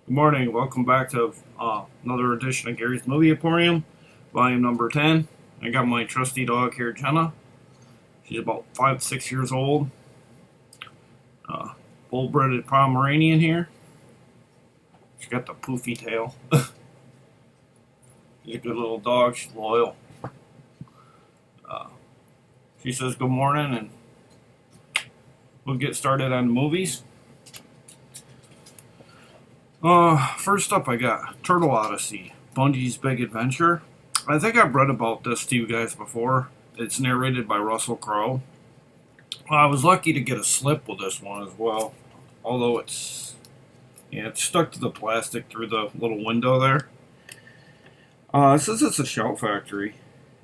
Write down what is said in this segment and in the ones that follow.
Good morning. Welcome back to another edition of Gary's Movie Emporium, volume number 10. I got my trusty dog here, Jenna. She's about 5 to 6 years old. Full-blooded Pomeranian here. She's got the poofy tail. She's a good little dog. She's loyal. Uh, she says good morning, and we'll get started on movies. First up, I got Turtle Odyssey, Bungie's Big Adventure. I think I've read about this to you guys before. It's narrated by Russell Crowe. I was lucky to get a slip with this one as well, although it's stuck to the plastic through the little window there. It says it's a Shout Factory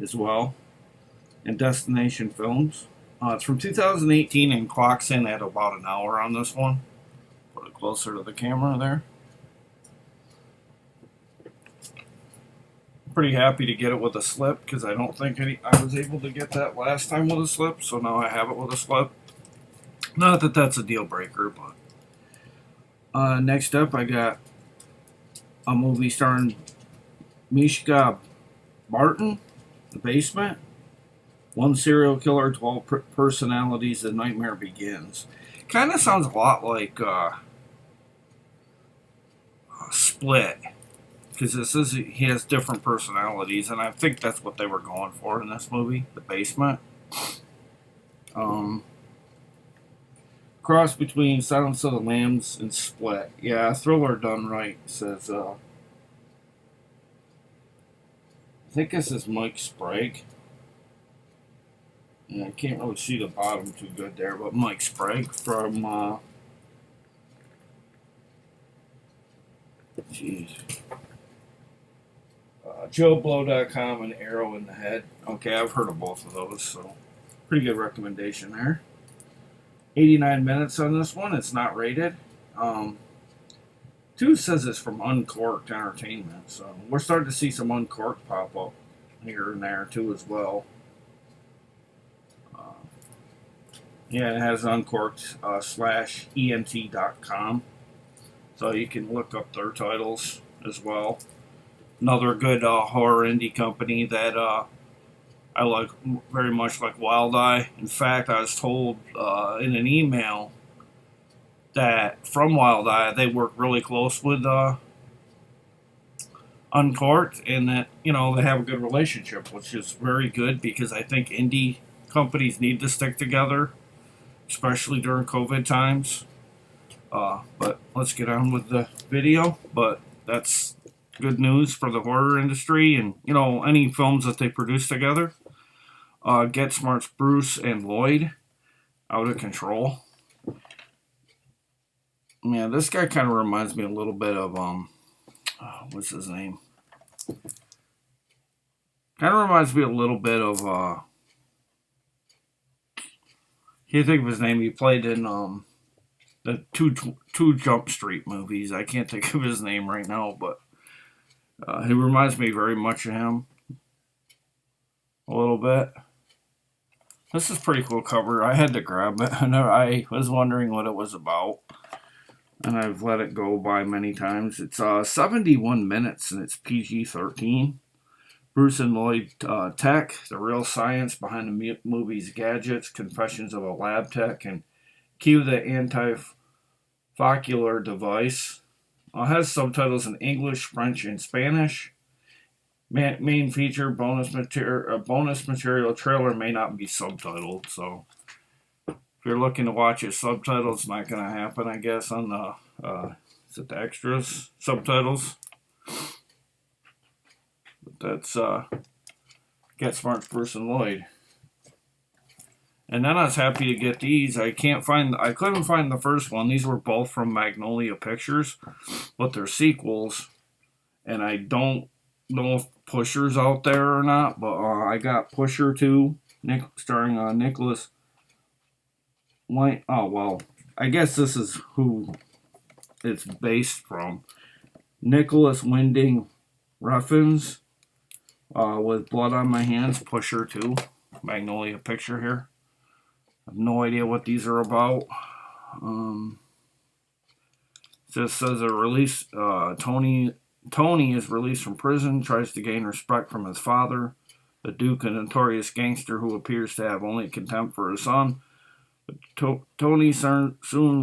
as well, and Destination Films. It's from 2018 and clocks in at about an hour on this one. Put it closer to the camera there. Pretty happy to get it with a slip because I don't think I was able to get that last time with a slip, so now I have it with a slip. Not that that's a deal breaker, but next up I got a movie starring Mishka Barton, The Basement. One serial killer, 12 personalities, The Nightmare Begins. Kind of sounds a lot like Split, because this is he has different personalities, and I think that's what they were going for in this movie, The Basement. Cross between Silence of the Lambs and Split. Yeah, thriller done right, says I think this is Mike Sprague. Yeah, I can't really see the bottom too good there, but Mike Sprague from JoeBlow.com and Arrow in the Head. Okay, I've heard of both of those, so pretty good recommendation there. 89 minutes on this one. It's not rated. Two says it's from Uncorked Entertainment, so we're starting to see some Uncorked pop up here and there too as well. Yeah, it has Uncorked /ENT.com, so you can look up their titles as well. Another good horror indie company that I like very much, like Wild Eye. In fact, I was told in an email that from Wild Eye they work really close with Uncorked, and that they have a good relationship, which is very good because I think indie companies need to stick together, especially during COVID times. But let's get on with the video. But that's good news for the horror industry and any films that they produce together. Get Smart's Bruce and Lloyd, Out of Control. Yeah, this guy kind of reminds me a little bit of what's his name? Kind of reminds me a little bit of can't think of his name. He played in the two Jump Street movies. I can't think of his name right now, but he reminds me very much of him. A little bit. This is a pretty cool cover. I had to grab it. I was wondering what it was about, and I've let it go by many times. It's 71 minutes, and it's PG-13. Bruce and Lloyd Tech, the real science behind the movie's gadgets, confessions of a lab tech, and cue the anti-focular device. Has subtitles in English, French, and Spanish. Main feature bonus material trailer may not be subtitled, so if you're looking to watch it subtitled, it's not going to happen, I guess, on the is it the extras subtitles. But that's Get Smart, Bruce and Lloyd. And then I was happy to get these. I couldn't find the first one. These were both from Magnolia Pictures, but they're sequels, and I don't know if Pusher's out there or not, but I got Pusher 2, starring Nicholas White. Oh, well, I guess this is who it's based from. Nicholas Winding Refn's with Blood on My Hands, Pusher 2, Magnolia Picture here. I have no idea what these are about. Just says a release. Tony is released from prison, tries to gain respect from his father, the Duke, a notorious gangster who appears to have only contempt for his son. Tony soon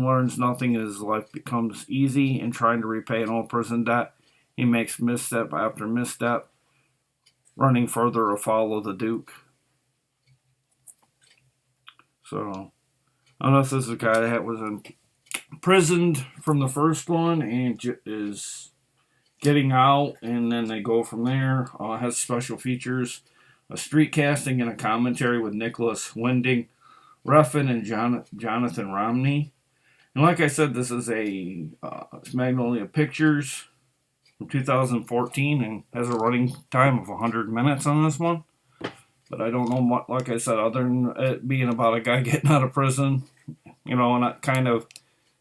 learns nothing as his life becomes easy. In trying to repay an old prison debt, he makes misstep after misstep, running further afoul of the Duke. So, I don't know if this is a guy that was imprisoned from the first one and is getting out, and then they go from there. It has special features, a street casting and a commentary with Nicholas Winding Refn and Jonathan Romney. And like I said, this is a Magnolia Pictures from 2014 and has a running time of 100 minutes on this one. But I don't know what, like I said, other than it being about a guy getting out of prison, and kind of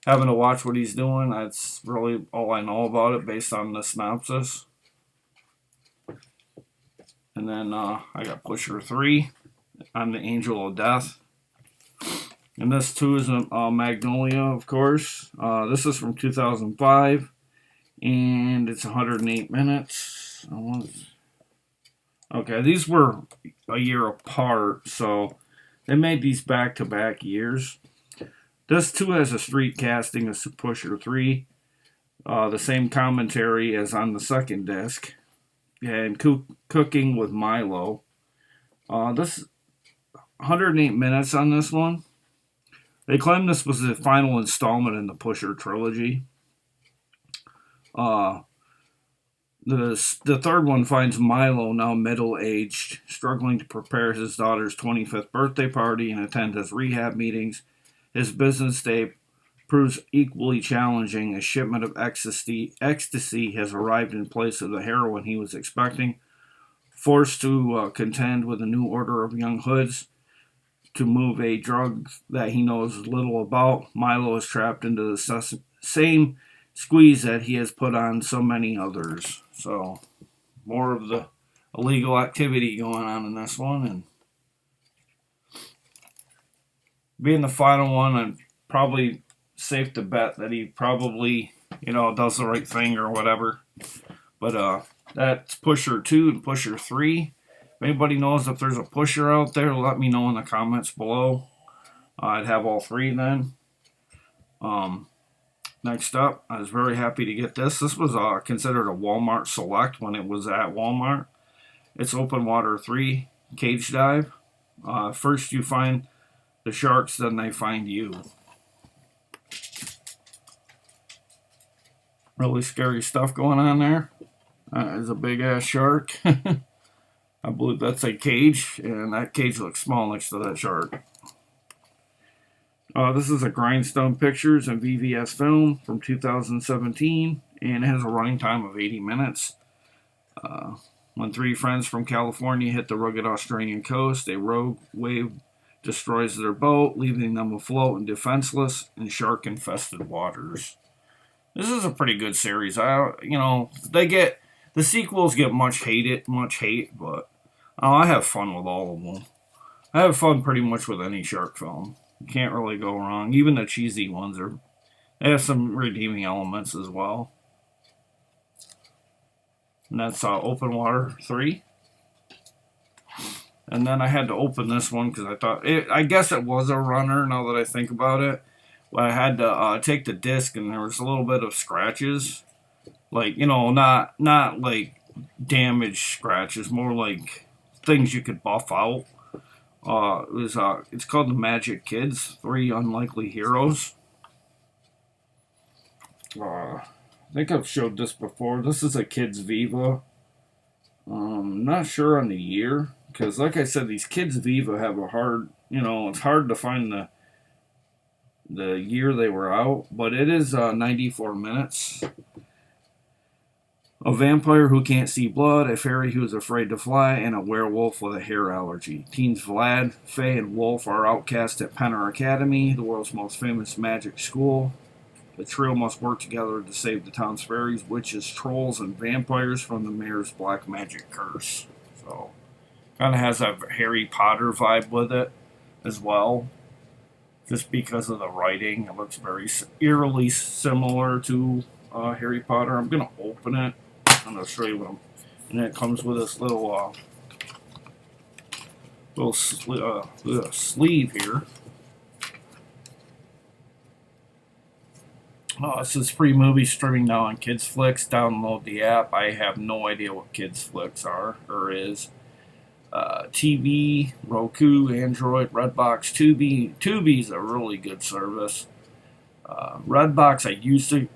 having to watch what he's doing. That's really all I know about it based on the synopsis. And then I got Pusher 3. I'm the Angel of Death. And this too is a Magnolia, of course. This is from 2005, and it's 108 minutes. Okay, these were a year apart, so they made these back-to-back years. This too has a street casting of Pusher 3, the same commentary as on the second disc, and Cooking with Milo. This 108 minutes on this one. They claim this was the final installment in the Pusher trilogy. The third one finds Milo, now middle-aged, struggling to prepare his daughter's 25th birthday party and attend his rehab meetings. His business day proves equally challenging. A shipment of ecstasy has arrived in place of the heroin he was expecting. Forced to contend with a new order of young hoods to move a drug that he knows little about, Milo is trapped into the same squeeze that he has put on so many others. So, more of the illegal activity going on in this one. And being the final one, I'm probably safe to bet that he probably, does the right thing or whatever. But that's Pusher 2 and Pusher 3. If anybody knows if there's a Pusher out there, let me know in the comments below. I'd have all three then. Next up, I was very happy to get this. This was considered a Walmart Select when it was at Walmart. It's Open Water 3 Cage Dive. First you find the sharks, then they find you. Really scary stuff going on there. There's a big ass shark. I believe that's a cage, and that cage looks small next to that shark. This is a Grindstone Pictures and VVS film from 2017, and it has a running time of 80 minutes. When three friends from California hit the rugged Australian coast, a rogue wave destroys their boat, leaving them afloat and defenseless in shark-infested waters. This is a pretty good series. The sequels get much hate, but I have fun with all of them. I have fun pretty much with any shark film. You can't really go wrong. Even the cheesy ones they have some redeeming elements as well. And that's Open Water 3. And then I had to open this one because I thought I guess it was a runner now that I think about it. But I had to take the disc, and there was a little bit of scratches, like not like damaged scratches, more like things you could buff out. It's called The Magic Kids: 3 Unlikely Heroes. I think I've showed this before. This is a Kids Viva. Not sure on the year, because like I said, these Kids Viva have a hard, it's hard to find the year they were out, but it is 94 minutes. A vampire who can't see blood, a fairy who is afraid to fly, and a werewolf with a hair allergy. Teens Vlad, Faye, and Wolf are outcast at Penner Academy, the world's most famous magic school. The trio must work together to save the town's fairies, witches, trolls, and vampires from the mayor's black magic curse. So, kind of has that Harry Potter vibe with it as well. just because of the writing. It looks very eerily similar to Harry Potter. I'm gonna open it. I'm gonna show you what and it comes with this little sleeve here. This is free movie streaming now on Kids Flicks. Download the app. I have no idea what Kids Flicks are or is. TV, Roku, Android, Redbox, Tubi. Tubi's a really good service. Redbox, I used to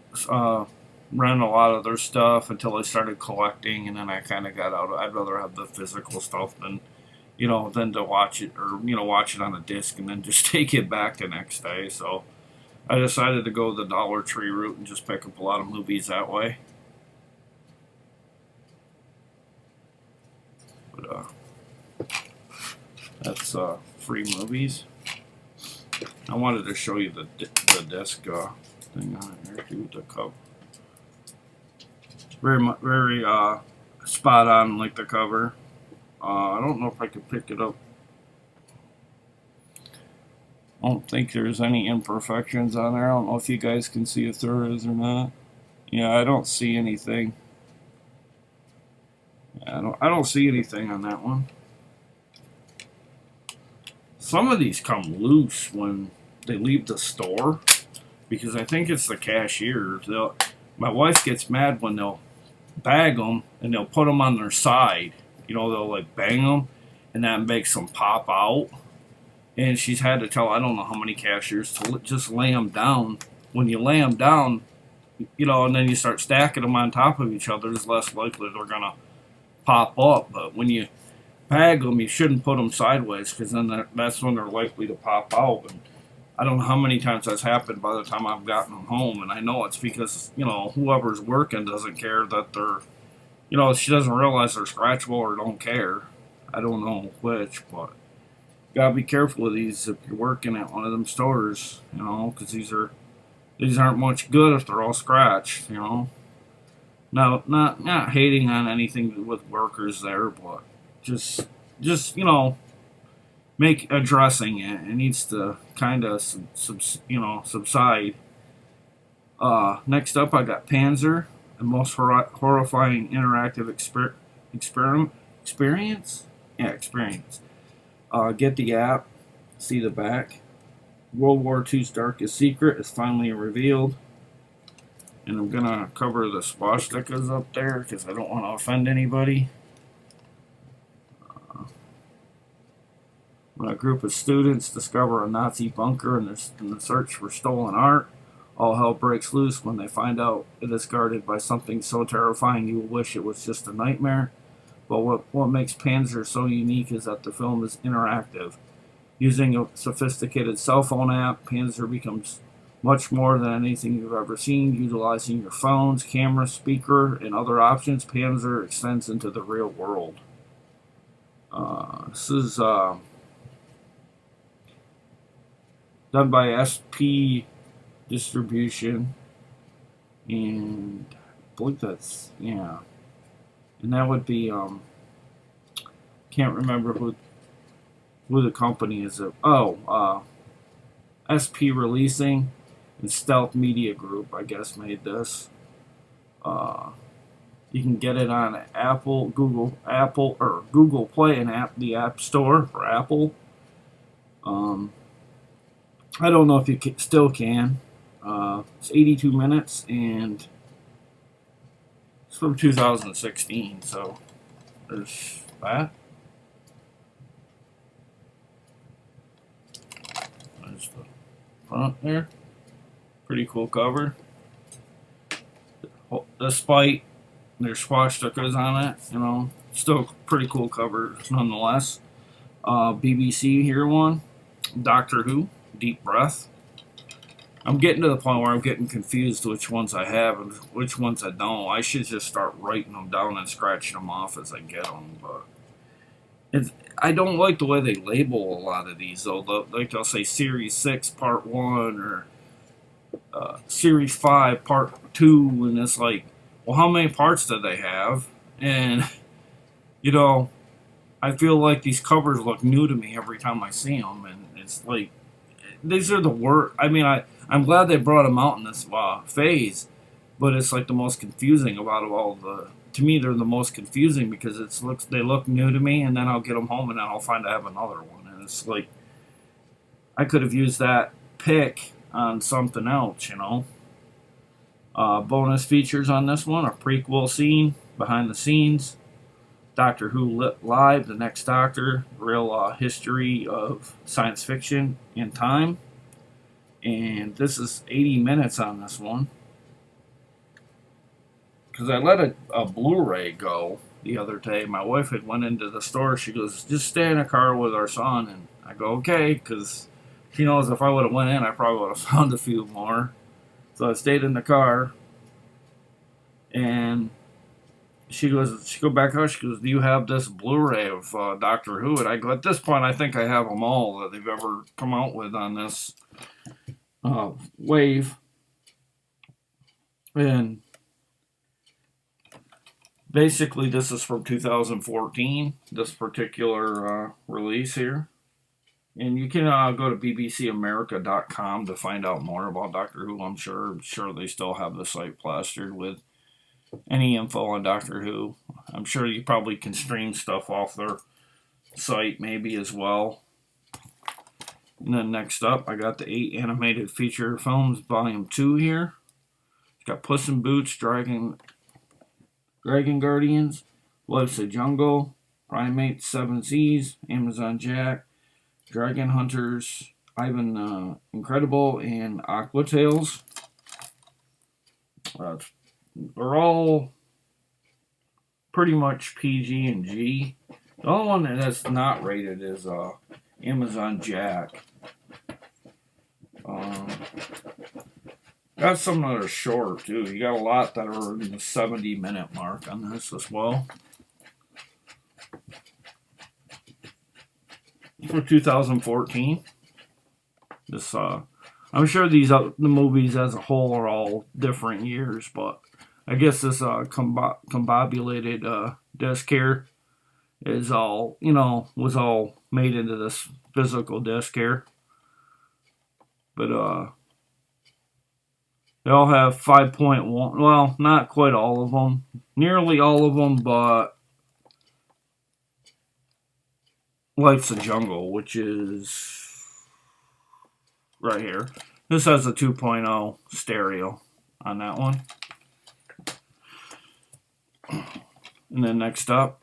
rent a lot of their stuff until I started collecting, and then I kind of got out. I'd rather have the physical stuff than to watch it or watch it on a disc and then just take it back the next day. So I decided to go the Dollar Tree route and just pick up a lot of movies that way. But that's free movies. I wanted to show you the disc thing on it here too, the cover. Very spot on, like the cover. I don't know if I could pick it up. I don't think there's any imperfections on there. I don't know if you guys can see if there is or not. Yeah, I don't see anything. Yeah, I don't see anything on that one. Some of these come loose when they leave the store because I think it's the cashier. My wife gets mad when they'll bag them and they'll put them on their side. They'll like bang them and that makes them pop out. And she's had to tell I don't know how many cashiers to just lay them down. When you lay them down, and then you start stacking them on top of each other, it's less likely they're going to pop up. But when you bag them, you shouldn't put them sideways because then that's when they're likely to pop out. And I don't know how many times that's happened by the time I've gotten them home. And I know it's because, whoever's working doesn't care that they're, she doesn't realize they're scratchable or don't care. I don't know which, but gotta be careful with these if you're working at one of them stores, because these aren't much good if they're all scratched, No, not hating on anything with workers there, but just addressing it. It needs to kind of subside. Next up, I got Panzer, the most horrifying interactive experience. Yeah, experience. Get the app, see the back. World War II's darkest secret is finally revealed. And I'm going to cover the swastikas up there because I don't want to offend anybody. When a group of students discover a Nazi bunker in the search for stolen art, all hell breaks loose when they find out it is guarded by something so terrifying you will wish it was just a nightmare. But what makes Panzer so unique is that the film is interactive. Using a sophisticated cell phone app, Panzer becomes much more than anything you've ever seen. Utilizing your phone's camera, speaker, and other options, Panzer extends into the real world. This is done by SP Distribution, and I believe that's, yeah. And that would be, can't remember who the company is. SP Releasing and Stealth Media Group, I guess, made this. You can get it on Google Play and the App Store for Apple. I don't know if you still can. It's 82 minutes and it's from 2016, so there's that. There's the front there. Pretty cool cover. Despite there's swastikas on it, still pretty cool cover nonetheless. BBC here one. Doctor Who, Deep Breath. I'm getting to the point where I'm getting confused which ones I have and which ones I don't. I should just start writing them down and scratching them off as I get them. But I don't like the way they label a lot of these, though. Like they'll say Series 6 Part 1 or Series 5 Part 2, and it's like, well, how many parts do they have? And, I feel like these covers look new to me every time I see them, and it's like, these are the worst. I mean, I'm glad they brought them out in this phase, but it's like the most confusing about all the. To me, they're the most confusing because they look new to me, and then I'll get them home, and then I'll find I have another one, and it's like I could have used that pick on something else, you know. Bonus features on this one: a prequel scene, behind the scenes, Doctor Who Live, The Next Doctor, real history of science fiction and time. And this is 80 minutes on this one. Because I let a Blu-ray go the other day. My wife had went into the store. She goes, just stay in a car with our son. And I go, okay, because she knows if I would have went in, I probably would have found a few more. So I stayed in the car. And she go back out. She goes, do you have this Blu-ray of Doctor Who? And I go, at this point, I think I have them all that they've ever come out with on this wave. And basically, this is from 2014, this particular release here. And you can go to bbcamerica.com to find out more about Doctor Who. I'm sure they still have the site plastered with any info on Doctor Who. I'm sure you probably can stream stuff off their site maybe as well. And then next up, I got the 8 animated feature films, volume 2 here. It's got Puss in Boots, Dragon Guardians, Life's a Jungle, Primates, Seven Seas, Amazon Jack, Dragon Hunters, Ivan Incredible, and Aqua Tales. They're all pretty much PG and G. The only one that's not rated is Amazon Jack. Got some that are short too. You got a lot that are in the 70-minute mark on this as well. For 2014, this I'm sure the movies as a whole are all different years, but I guess this combobulated disc here is all, was all made into this physical disc here. But they all have 5.1, well, not quite all of them, nearly all of them, but Life's a Jungle, which is right here. This has a 2.0 stereo on that one. And then next up,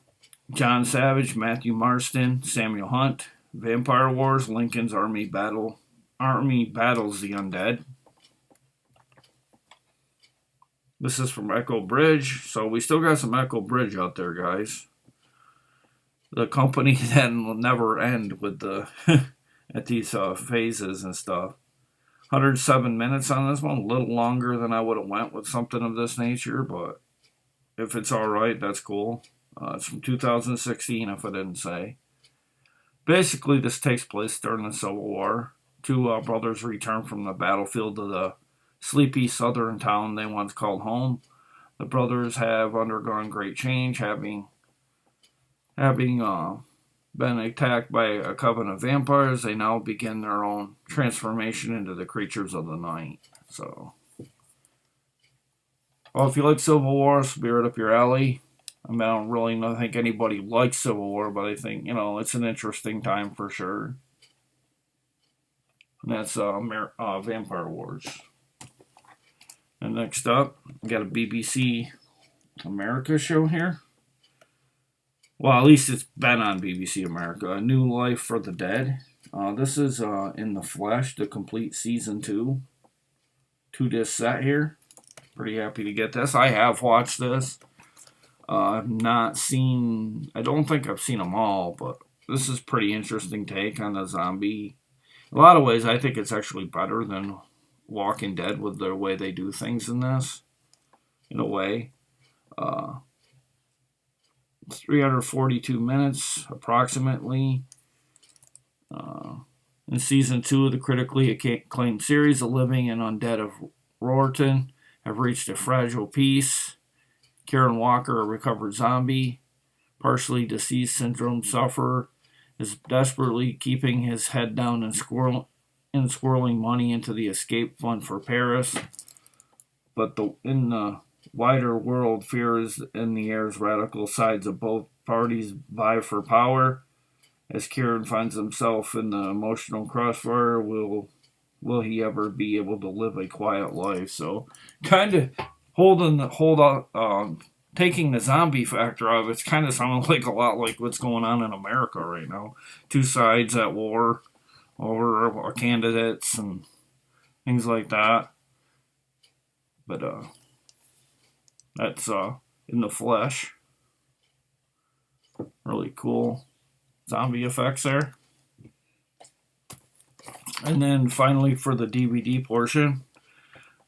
John Savage, Matthew Marston, Samuel Hunt, Vampire Wars, Lincoln's Army Battles the Undead. This is from Echo Bridge, so we still got some Echo Bridge out there, guys. The company that will never end with the at these phases and stuff. 107 minutes on this one, a little longer than I would have went with something of this nature, but if it's alright, that's cool. It's from 2016, if I didn't say. Basically, this takes place during the Civil War. Two brothers return from the battlefield to the sleepy southern town they once called home. The brothers have undergone great change, having been attacked by a coven of vampires. They now begin their own transformation into the creatures of the night. So, well, if you like Civil War, this will be right up your alley. I mean, I don't really think anybody likes Civil War, but I think, it's an interesting time for sure. And that's Vampire Wars. And next up, we got a BBC America show here. Well, at least it's been on BBC America. A New Life for the Dead. This is In the Flesh, the complete season 2. 2-disc set here. Pretty happy to get this. I have watched this. I've not seen, I don't think I've seen them all, but this is pretty interesting take on the zombie. In a lot of ways, I think it's actually better than Walking Dead with the way they do things in this. In a way. 342 minutes, approximately. In season 2 of the critically acclaimed series, the living and undead of Rorton have reached a fragile peace. Kieran Walker, a recovered zombie, partially deceased syndrome sufferer, is desperately keeping his head down and in swirling money into the escape fund for Paris. But in the wider world, fear is in the air as radical sides of both parties vie for power. As Kieran finds himself in the emotional crossfire, will he ever be able to live a quiet life? So, kind of taking the zombie factor out of it's kind of sounding like a lot like what's going on in America right now. Two sides at war over candidates and things like that. But that's in the flesh. Really cool zombie effects there. And then finally for the DVD portion,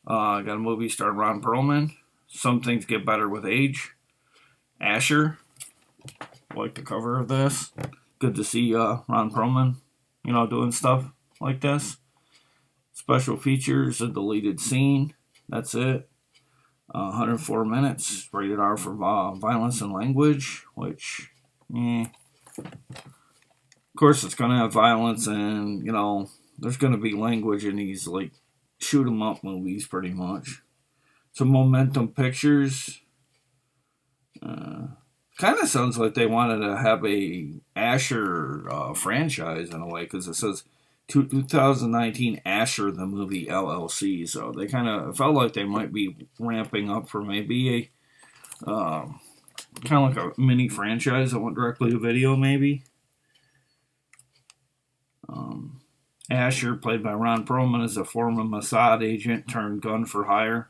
I got a movie starring Ron Perlman. Some Things Get Better with Age. Asher. I like the cover of this. Good to see Ron Perlman, doing stuff like this. Special features, a deleted scene. That's it. 104 minutes. Rated R for violence and language, which, Of course, it's going to have violence and, there's going to be language in these, like, shoot 'em up movies, pretty much. Some Momentum Pictures. Kind of sounds like they wanted to have a Asher franchise in a way, because it says 2019 Asher the Movie LLC. So they kind of felt like they might be ramping up for maybe a kind of like a mini franchise that went directly to video, maybe. Asher, played by Ron Perlman, is a former Mossad agent turned gun for hire.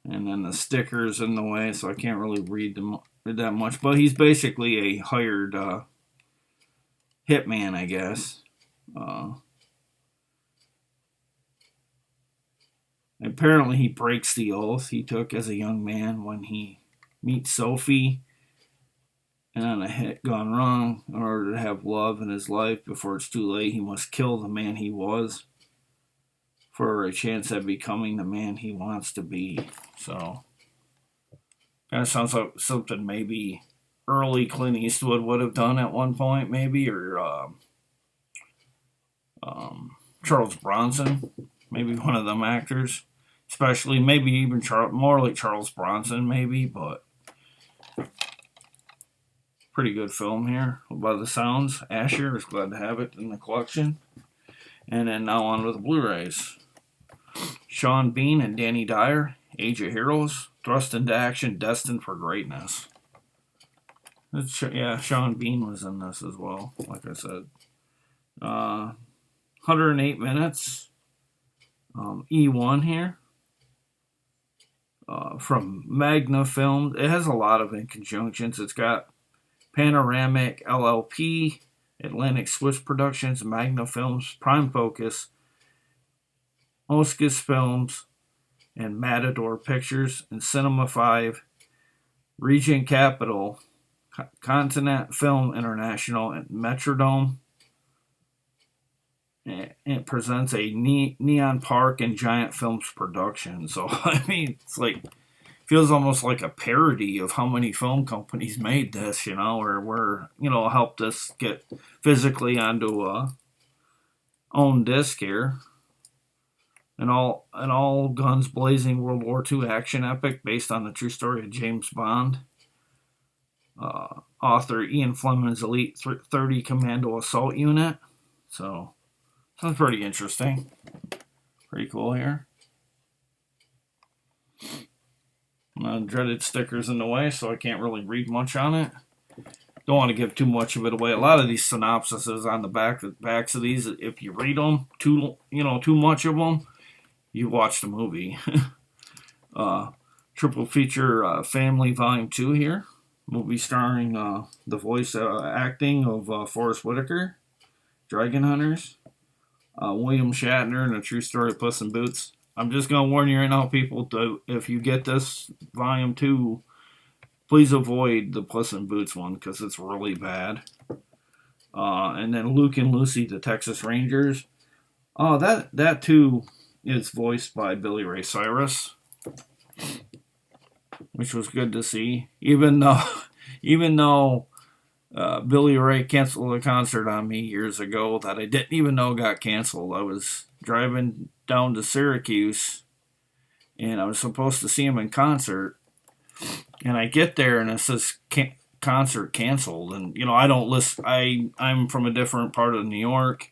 And then the sticker's in the way, so I can't really read that much. But he's basically a hired hitman, I guess. Apparently he breaks the oath he took as a young man when he meets Sophie. And on a hit gone wrong, in order to have love in his life before it's too late, he must kill the man he was for a chance at becoming the man he wants to be. So, kind of sounds like something maybe early Clint Eastwood would have done at one point, maybe, or Charles Bronson, maybe one of them actors, especially maybe even more like Charles Bronson, maybe, but pretty good film here by the sounds. Asher is glad to have it in the collection. And then now on with the Blu-rays. Sean Bean and Danny Dyer, Age of Heroes, thrust into action, destined for greatness. Sean Bean was in this as well, like I said. 108 minutes. E1 here. From Magna Films. It has a lot of in conjunctions. It's got Panoramic LLP, Atlantic Swiss Productions, Magna Films, Prime Focus, Oscus Films, and Matador Pictures, and Cinema 5, Region Capital, Continent Film International, and Metrodome. It presents a Neon Park and Giant Films production. So, I mean, it's like, feels almost like a parody of how many film companies made this, or helped us get physically onto a own disc here. An all guns blazing World War II action epic based on the true story of James Bond. Author Ian Fleming's Elite 30 Commando Assault Unit. So, sounds pretty interesting. Pretty cool here. Dreaded stickers in the way, so I can't really read much on it. Don't want to give too much of it away. A lot of these synopsises on the backs of these, if you read them too much of them, you watch the movie. Triple feature Family Volume 2 here. Movie starring the voice acting of Forrest Whitaker, Dragon Hunters, William Shatner, and A True Story of Puss in Boots. I'm just going to warn you right now, people, if you get this Volume 2, please avoid the Puss in Boots one, because it's really bad. And then Luke and Lucy, the Texas Rangers. Oh, that too is voiced by Billy Ray Cyrus, which was good to see. Even though Billy Ray canceled a concert on me years ago that I didn't even know got canceled. I was driving down to Syracuse, and I was supposed to see him in concert. And I get there, and it says concert canceled. And I don't listen. I'm from a different part of New York.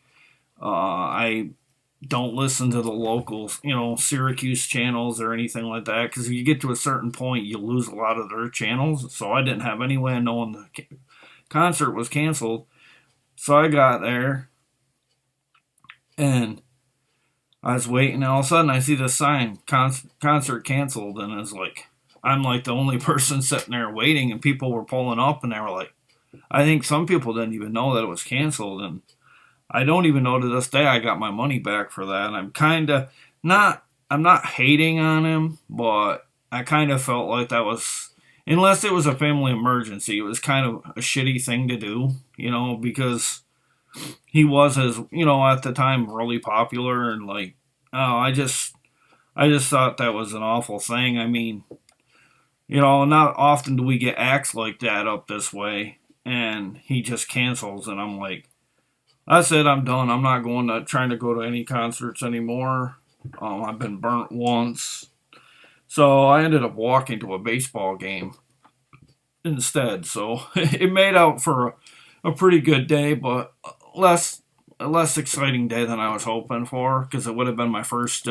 I don't listen to the local, Syracuse channels or anything like that, because if you get to a certain point, you lose a lot of their channels. So I didn't have any way of knowing the concert was canceled. So I got there, and I was waiting, and all of a sudden I see the sign, concert canceled, and it's like, I'm like the only person sitting there waiting, and people were pulling up, and they were like, I think some people didn't even know that it was canceled, and I don't even know to this day I got my money back for that. And I'm kind of I'm not hating on him, but I kind of felt like that was, unless it was a family emergency, it was kind of a shitty thing to do, because he was, as at the time, really popular, and like, oh, I just thought that was an awful thing. I mean, not often do we get acts like that up this way, and he just cancels, and I'm like, that's it, I'm done. I'm not trying to go to any concerts anymore. I've been burnt once. So I ended up walking to a baseball game instead. So it made out for a pretty good day, but a less exciting day than I was hoping for, because it would have been my first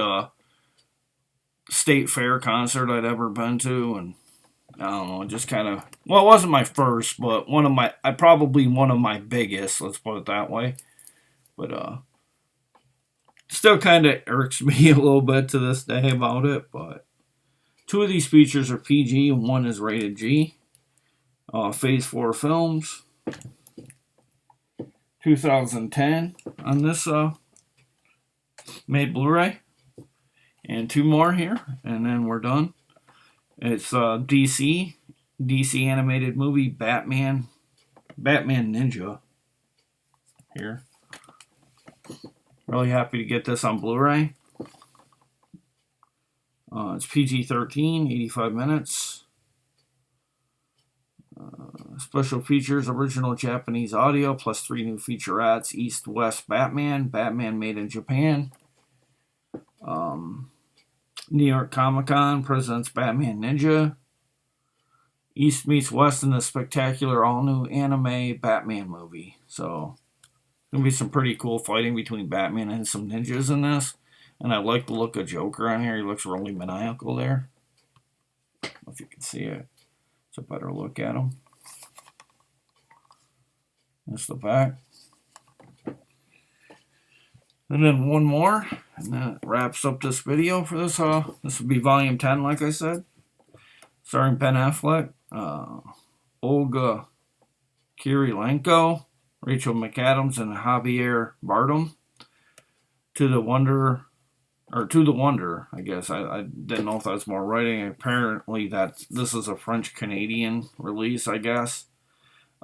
state fair concert I'd ever been to, and I don't know, just kind of, well, it wasn't my first, but probably one of my biggest, let's put it that way. But still kind of irks me a little bit to this day about it. But 2 of these features are PG and 1 is rated G. Phase 4 Films, 2010 on this made Blu-ray, and 2 more here, and then we're done. It's DC animated movie Batman Ninja here. Really happy to get this on Blu-ray. It's PG-13, 85 minutes. Special features, original Japanese audio, plus 3 new featurettes. East-West Batman made in Japan. New York Comic-Con presents Batman Ninja. East meets West in the spectacular all-new anime Batman movie. So, going to be some pretty cool fighting between Batman and some ninjas in this. And I like the look of Joker on here. He looks really maniacal there. I don't know if you can see it. It's a better look at him. That's the back. And then 1 more, and that wraps up this video for this. This will be volume 10, like I said. Starring Ben Affleck, Olga Kurylenko, Rachel McAdams, and Javier Bardem. To the Wonder, I guess. I didn't know if that's more writing. Apparently, this is a French-Canadian release, I guess.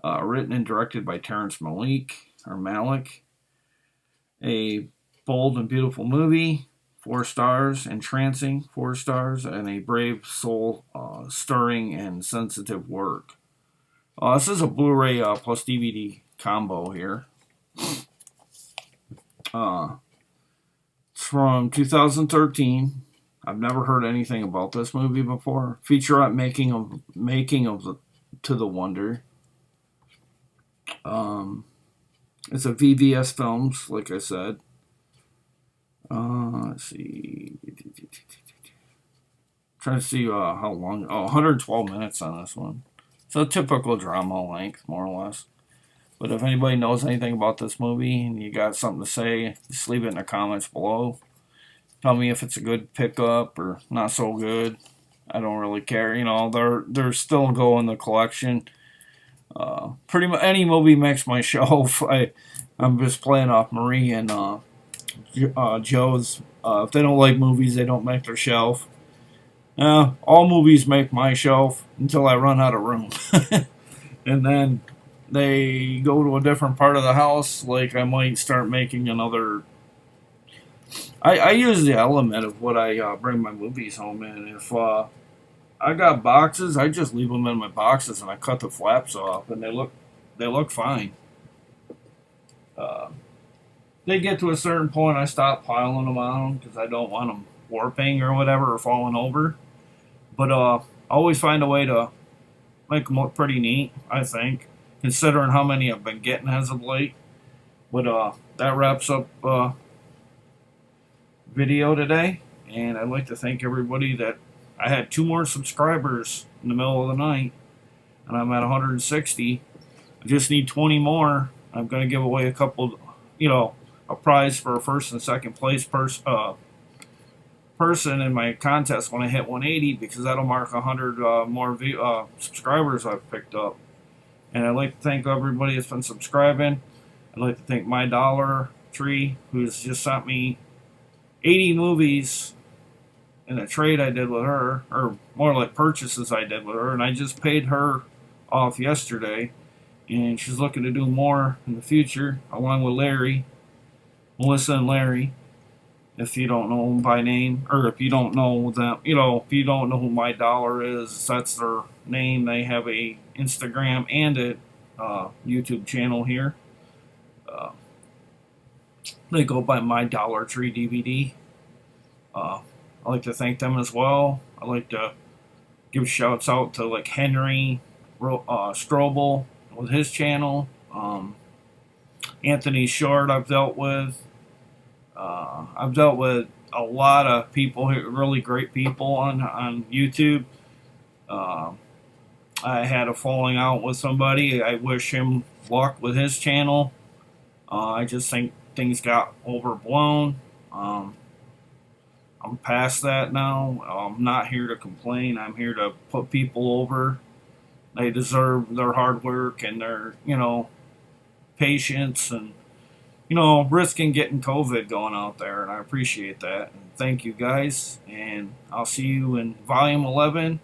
Written and directed by Terrence Malick. A bold and beautiful movie, 4 stars, entrancing, 4 stars, and a brave soul, stirring and sensitive work. This is a Blu-ray plus DVD combo here. It's from 2013. I've never heard anything about this movie before. Featurette making of To the Wonder. It's a VVS Films, like I said. Let's see. Trying to see how long. 112 minutes on this one. So typical drama length, more or less. But if anybody knows anything about this movie and you got something to say, just leave it in the comments below. Tell me if it's a good pickup or not so good. I don't really care. They're still going the collection. Pretty much any movie makes my shelf. I'm just playing off Marie and Joe's. If they don't like movies, they don't make their shelf. All movies make my shelf until I run out of room. And then they go to a different part of the house. Like I might start making another. I use the element of what I bring my movies home in. If I got boxes, I just leave them in my boxes and I cut the flaps off, and they look they look fine. Uh, they get to a certain point, I stop piling them on because I don't want them warping or whatever or falling over. But I always find a way to make them look pretty neat, I think, considering how many I've been getting as of late. But that wraps up video today, and I'd like to thank everybody that I had 2 more subscribers in the middle of the night, and I'm at 160. I just need 20 more. I'm going to give away a couple, a prize for a first and second place person in my contest when I hit 180, because that'll mark 100 more subscribers I've picked up. And I'd like to thank everybody that's been subscribing. I'd like to thank my Dollar Tree, who's just sent me 80 movies in a trade I did with her, or more like purchases I did with her, and I just paid her off yesterday, and she's looking to do more in the future, along with Melissa and Larry. If you don't know them by name, or if you don't know them, if you don't know who My Dollar is, that's their name. They have a Instagram and a YouTube channel here. They go by My Dollar Tree DVD. I'd like to thank them as well. I'd like to give shouts out to like Henry Strobel with his channel. Anthony Short I've dealt with. I've dealt with a lot of people, really great people on YouTube. I had a falling out with somebody. I wish him luck with his channel. I just think things got overblown. I'm past that now. I'm not here to complain. I'm here to put people over. They deserve their hard work and their, patience and, risking getting COVID going out there. And I appreciate that. And thank you guys. And I'll see you in volume 11,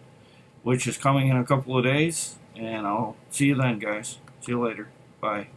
which is coming in a couple of days. And I'll see you then, guys. See you later. Bye.